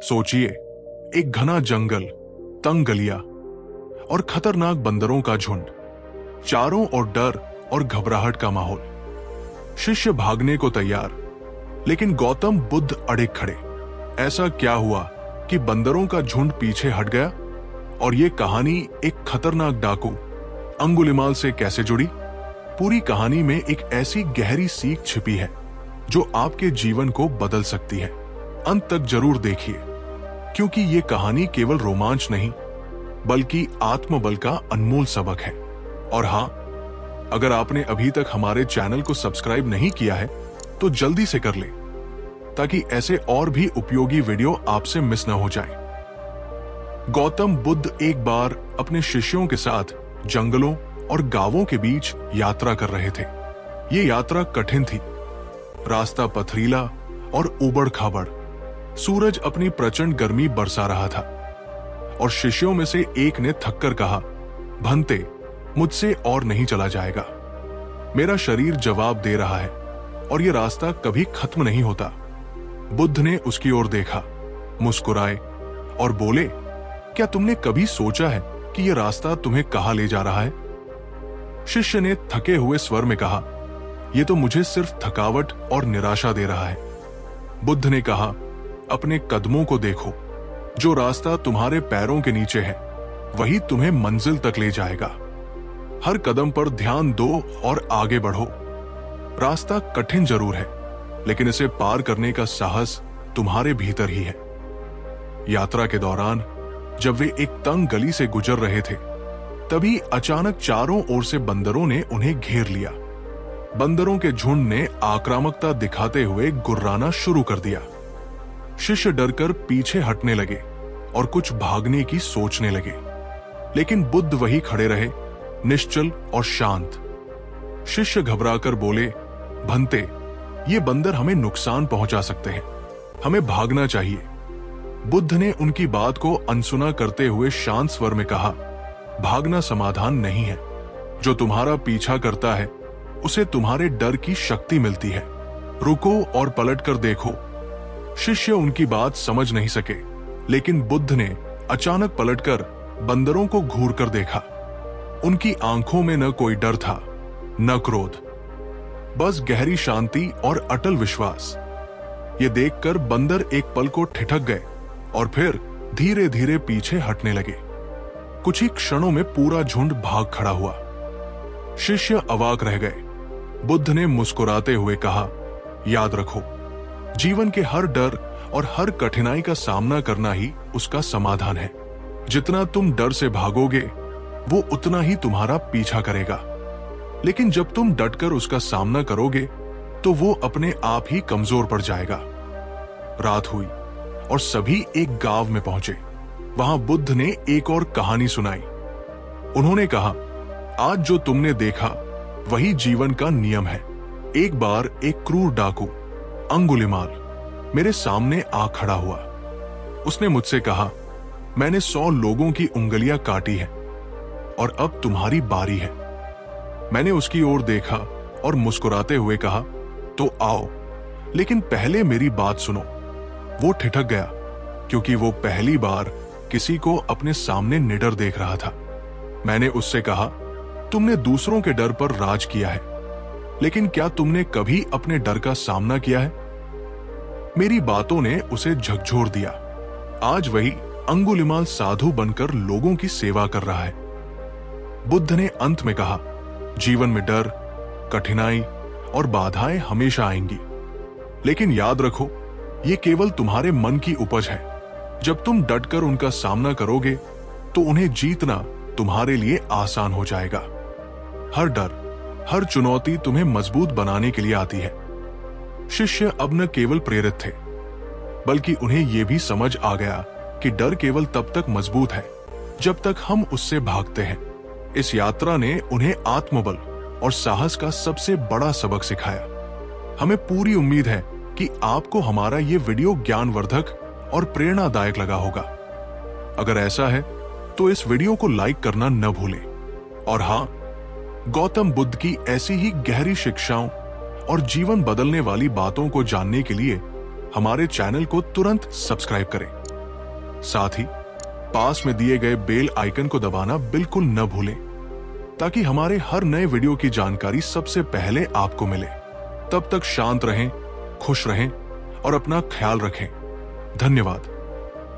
सोचिए, एक घना जंगल, तंग गलियां और खतरनाक बंदरों का झुंड, चारों ओर डर और घबराहट का माहौल। शिष्य भागने को तैयार, लेकिन गौतम बुद्ध अड़े खड़े। ऐसा क्या हुआ कि बंदरों का झुंड पीछे हट गया? और ये कहानी एक खतरनाक डाकू अंगुलिमाल से कैसे जुड़ी? पूरी कहानी में एक ऐसी गहरी सीख छिपी है जो आपके जीवन को बदल सकती है। अंत तक जरूर देखिए, क्योंकि ये कहानी केवल रोमांच नहीं बल्कि आत्मबल का अनमोल सबक है। और हां, अगर आपने अभी तक हमारे चैनल को सब्सक्राइब नहीं किया है तो जल्दी से कर ले, ताकि ऐसे और भी उपयोगी वीडियो आपसे मिस न हो जाएं। गौतम बुद्ध एक बार अपने शिष्यों के साथ जंगलों और गांवों के बीच यात्रा कर रहे थे। ये यात्रा कठिन थी, रास्ता पथरीला और ऊबड़-खाबड़। सूरज अपनी प्रचंड गर्मी बरसा रहा था और शिष्यों में से एक ने थककर कहा, भंते, मुझसे और नहीं चला जाएगा। मेरा शरीर जवाब दे रहा है और ये रास्ता कभी खत्म नहीं होता। बुद्ध ने उसकी ओर देखा, मुस्कुराए और बोले, क्या तुमने कभी सोचा है कि यह रास्ता तुम्हें कहां ले जा रहा है? शिष्य ने थके हुए स्वर में कहा, यह तो मुझे सिर्फ थकावट और निराशा दे रहा है। बुद्ध ने कहा, अपने कदमों को देखो, जो रास्ता तुम्हारे पैरों के नीचे है वही तुम्हें मंजिल तक ले जाएगा। हर कदम पर ध्यान दो और आगे बढ़ो। रास्ता कठिन जरूर है, लेकिन इसे पार करने का साहस तुम्हारे भीतर ही है। यात्रा के दौरान जब वे एक तंग गली से गुजर रहे थे, तभी अचानक चारों ओर से बंदरों ने उन्हें घेर लिया। बंदरों के झुंड ने आक्रामकता दिखाते हुए गुर्राना शुरू कर दिया। शिष्य डरकर पीछे हटने लगे और कुछ भागने की सोचने लगे, लेकिन बुद्ध वही खड़े रहे, निश्चल और शांत। शिष्य घबराकर बोले, भंते, ये बंदर हमें नुकसान पहुंचा सकते हैं, हमें भागना चाहिए। बुद्ध ने उनकी बात को अनसुना करते हुए शांत स्वर में कहा, भागना समाधान नहीं है। जो तुम्हारा पीछा करता है उसे तुम्हारे डर की शक्ति मिलती है। रुको और पलटकर देखो। शिष्य उनकी बात समझ नहीं सके, लेकिन बुद्ध ने अचानक पलटकर बंदरों को घूर कर देखा। उनकी आंखों में न कोई डर था, न क्रोध, बस गहरी शांति और अटल विश्वास। ये देखकर बंदर एक पल को ठिठक गए और फिर धीरे धीरे पीछे हटने लगे। कुछ ही क्षणों में पूरा झुंड भाग खड़ा हुआ। शिष्य अवाक रह गए। बुद्ध ने मुस्कुराते हुए कहा, याद रखो, जीवन के हर डर और हर कठिनाई का सामना करना ही उसका समाधान है। जितना तुम डर से भागोगे वो उतना ही तुम्हारा पीछा करेगा, लेकिन जब तुम डटकर उसका सामना करोगे तो वो अपने आप ही कमजोर पड़ जाएगा। रात हुई और सभी एक गांव में पहुंचे। वहां बुद्ध ने एक और कहानी सुनाई। उन्होंने कहा, आज जो तुमने देखा वही जीवन का नियम है। एक बार एक क्रूर डाकू अंगुलिमाल मेरे सामने आ खड़ा हुआ। उसने मुझसे कहा, मैंने 100 लोगों की उंगलियां काटी हैं और अब तुम्हारी बारी है। मैंने उसकी ओर देखा और मुस्कुराते हुए कहा, तो आओ, लेकिन पहले मेरी बात सुनो। वो ठिठक गया, क्योंकि वो पहली बार किसी को अपने सामने निडर देख रहा था। मैंने उससे कहा, तुमने दूसरों के डर पर राज किया है, लेकिन क्या तुमने कभी अपने डर का सामना किया है? मेरी बातों ने उसे झकझोर दिया। आज वही अंगुलिमाल साधु बनकर लोगों की सेवा कर रहा है। बुद्ध ने अंत में कहा, जीवन में डर, कठिनाई और बाधाएं हमेशा आएंगी, लेकिन याद रखो, ये केवल तुम्हारे मन की उपज है। जब तुम डटकर उनका सामना करोगे तो उन्हें जीतना तुम्हारे लिए आसान हो जाएगा। हर डर, हर चुनौती तुम्हें मजबूत बनाने के लिए आती है। शिष्य अब न केवल प्रेरित थे, बल्कि उन्हें यह भी समझ आ गया कि डर केवल तब तक मजबूत है जब तक हम उससे भागते हैं। इस यात्रा ने उन्हें आत्मबल और साहस का सबसे बड़ा सबक सिखाया। हमें पूरी उम्मीद है कि आपको हमारा ये वीडियो ज्ञानवर्धक और प्रेरणादायक लगा होगा। अगर ऐसा है तो इस वीडियो को लाइक करना न भूलें। और हां, गौतम बुद्ध की ऐसी ही गहरी शिक्षाओं और जीवन बदलने वाली बातों को जानने के लिए हमारे चैनल को तुरंत सब्सक्राइब करें। साथ ही पास में दिए गए बेल आइकन को दबाना बिल्कुल न भूलें, ताकि हमारे हर नए वीडियो की जानकारी सबसे पहले आपको मिले। तब तक शांत रहें, खुश रहें और अपना ख्याल रखें। धन्यवाद।